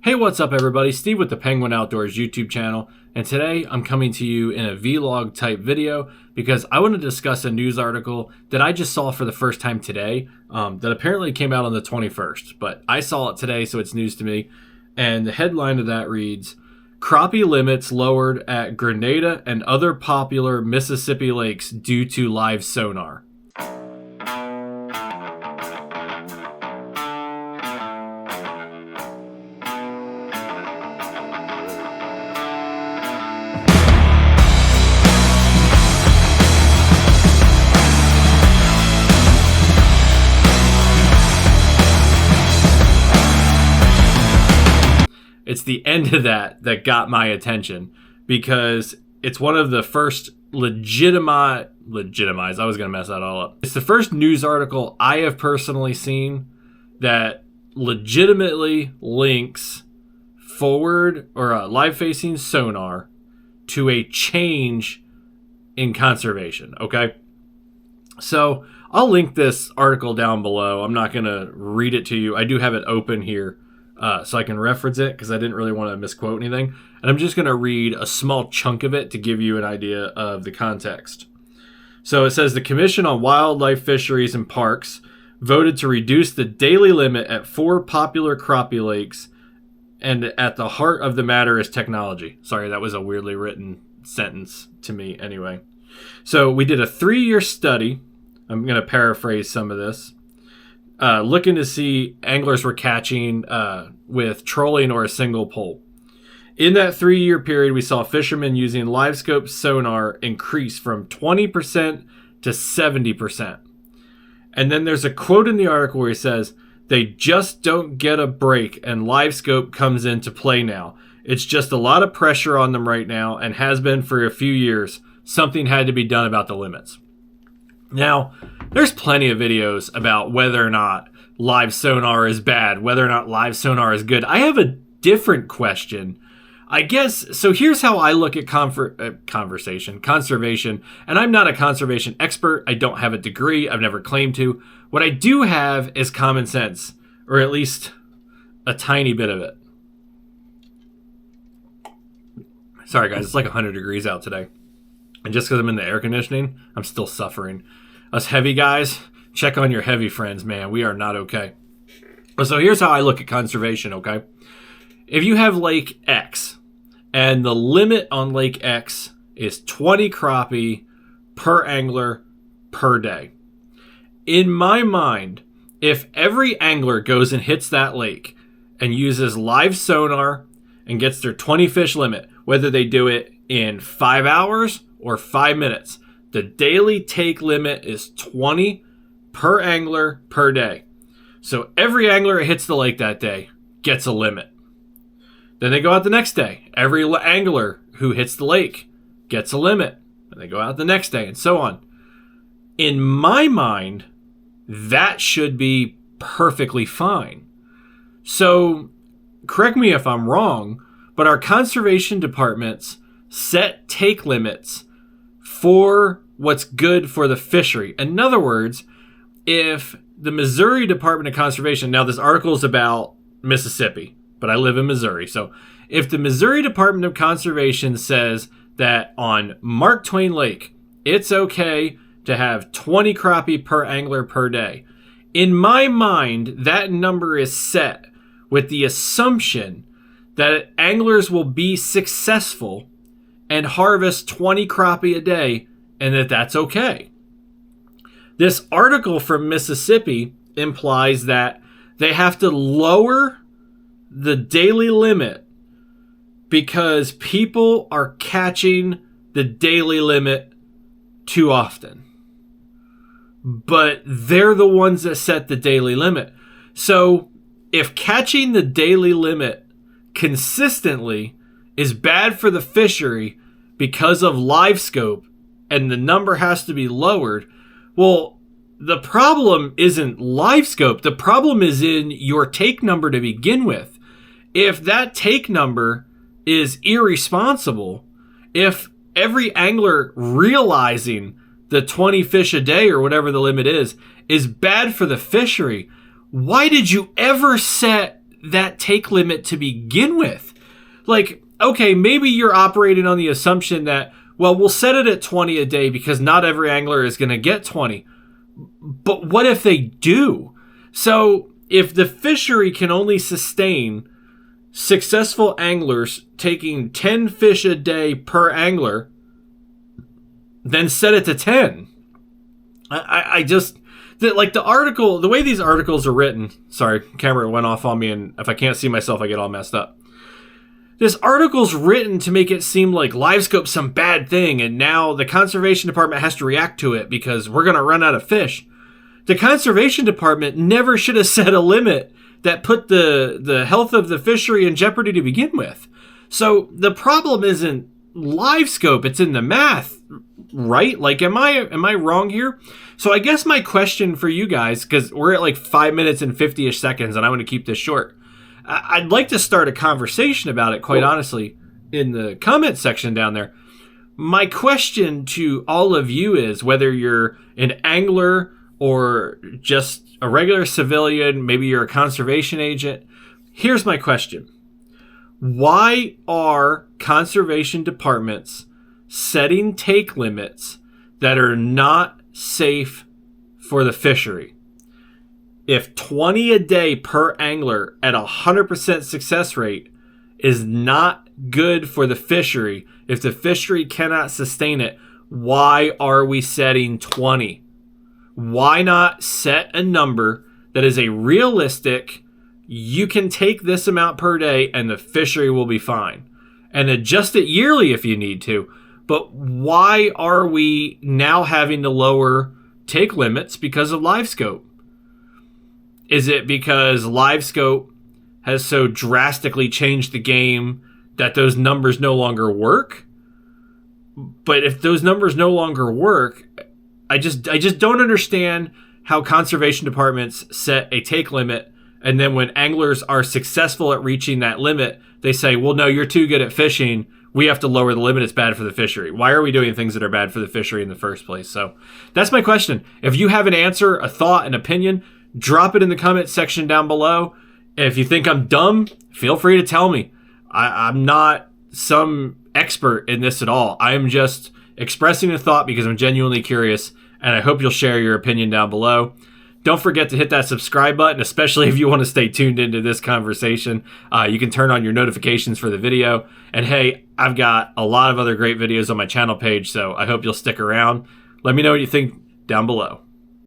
Hey, what's up everybody? Steve with the Penguin Outdoors YouTube channel, and today I'm coming to you in a vlog type video because I want to discuss a news article that I just saw for the first time today that apparently came out on the 21st, but I saw it today, so it's news to me. And the headline of that reads, "Crappie limits lowered at Grenada and other popular Mississippi lakes due to live sonar." It's the end of that got my attention because it's one of the first legitimized, I was going to mess that all up. It's the first news article I have personally seen that legitimately links forward or live facing sonar to a change in conservation. Okay. So I'll link this article down below. I'm not going to read it to you. I do have it open here. So I can reference it because I didn't really want to misquote anything. And I'm just going to read a small chunk of it to give you an idea of the context. So it says, the Commission on Wildlife, Fisheries, and Parks voted to reduce the daily limit at 4 popular crappie lakes, and at the heart of the matter is technology. Sorry, that was a weirdly written sentence to me anyway. So we did a 3-year study. I'm going to paraphrase some of this. Looking to see anglers were catching with trolling or a single pole. In that 3-year period, we saw fishermen using live scope sonar increase from 20% to 70%. And then there's a quote in the article where he says, "They just don't get a break and live scope comes into play now. It's just a lot of pressure on them right now and has been for a few years. Something had to be done about the limits." Now, there's plenty of videos about whether or not live sonar is bad, whether or not live sonar is good. I have a different question. I guess, so here's how I look at conservation. And I'm not a conservation expert. I don't have a degree. I've never claimed to. What I do have is common sense, or at least a tiny bit of it. Sorry guys, it's like 100 degrees out today. And just because I'm in the air conditioning, I'm still suffering. Us heavy guys, check on your heavy friends, man. We are not okay. So here's how I look at conservation, okay? If you have Lake X, and the limit on Lake X is 20 crappie per angler per day. In my mind, if every angler goes and hits that lake and uses live sonar and gets their 20 fish limit, whether they do it in 5 hours or 5 minutes, the daily take limit is 20 per angler per day. So every angler that hits the lake that day gets a limit. Then they go out the next day. Every angler who hits the lake gets a limit. And they go out the next day and so on. In my mind, that should be perfectly fine. So correct me if I'm wrong, but our conservation departments set take limits for what's good for the fishery. In other words, if the Missouri Department of Conservation, now this article is about Mississippi, but I live in Missouri. So if the Missouri Department of Conservation says that on Mark Twain Lake, it's okay to have 20 crappie per angler per day, in my mind, that number is set with the assumption that anglers will be successful and harvest 20 crappie a day, and that's okay. This article from Mississippi implies that they have to lower the daily limit because people are catching the daily limit too often. But they're the ones that set the daily limit. So if catching the daily limit consistently is bad for the fishery because of live scope and the number has to be lowered, well, the problem isn't live scope. The problem is in your take number to begin with. If that take number is irresponsible, if every angler realizing the 20 fish a day or whatever the limit is bad for the fishery, why did you ever set that take limit to begin with? Like, okay, maybe you're operating on the assumption that, well, we'll set it at 20 a day because not every angler is going to get 20. But what if they do? So if the fishery can only sustain successful anglers taking 10 fish a day per angler, then set it to 10. I just, like the article, the way these articles are written, sorry, camera went off on me, and if I can't see myself, I get all messed up. This article's written to make it seem like LiveScope's some bad thing, and now the conservation department has to react to it because we're going to run out of fish. The conservation department never should have set a limit that put the health of the fishery in jeopardy to begin with. So the problem isn't LiveScope, it's in the math, right? Like, am I wrong here? So I guess my question for you guys, because we're at like 5 minutes and 50-ish seconds, and I want to keep this short. I'd like to start a conversation about it, quite honestly, in the comment section down there. My question to all of you is, whether you're an angler or just a regular civilian, maybe you're a conservation agent, here's my question. Why are conservation departments setting take limits that are not safe for the fishery? If 20 a day per angler at 100% success rate is not good for the fishery, if the fishery cannot sustain it, why are we setting 20? Why not set a number that is a realistic, you can take this amount per day and the fishery will be fine? And adjust it yearly if you need to. But why are we now having to lower take limits because of LiveScope? Is it because LiveScope has so drastically changed the game that those numbers no longer work? But if those numbers no longer work, I just don't understand how conservation departments set a take limit, and then when anglers are successful at reaching that limit, they say, well, no, you're too good at fishing. We have to lower the limit. It's bad for the fishery. Why are we doing things that are bad for the fishery in the first place? So that's my question. If you have an answer, a thought, an opinion, drop it in the comment section down below. If you think I'm dumb, feel free to tell me. I'm not some expert in this at all. I am just expressing a thought because I'm genuinely curious, and I hope you'll share your opinion down below. Don't forget to hit that subscribe button, especially if you want to stay tuned into this conversation. You can turn on your notifications for the video. And hey, I've got a lot of other great videos on my channel page, so I hope you'll stick around. Let me know what you think down below.